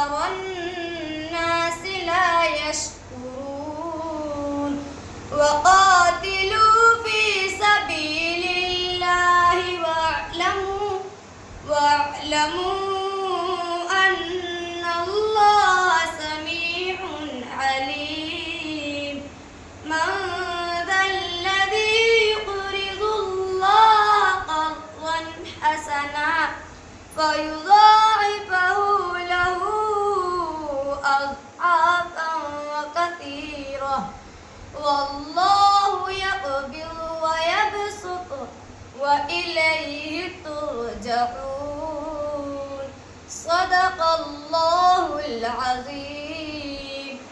أكثر الناس لا يشكرون وقاتلوا في سبيل الله واعلموا أن الله سميع عليم من ذا الذي يقرض الله قرضا حسنا فيضاعفه له أضعافا كثيرة والله يقبض ويبسط وإليه ترجعون صدق الله العظيم.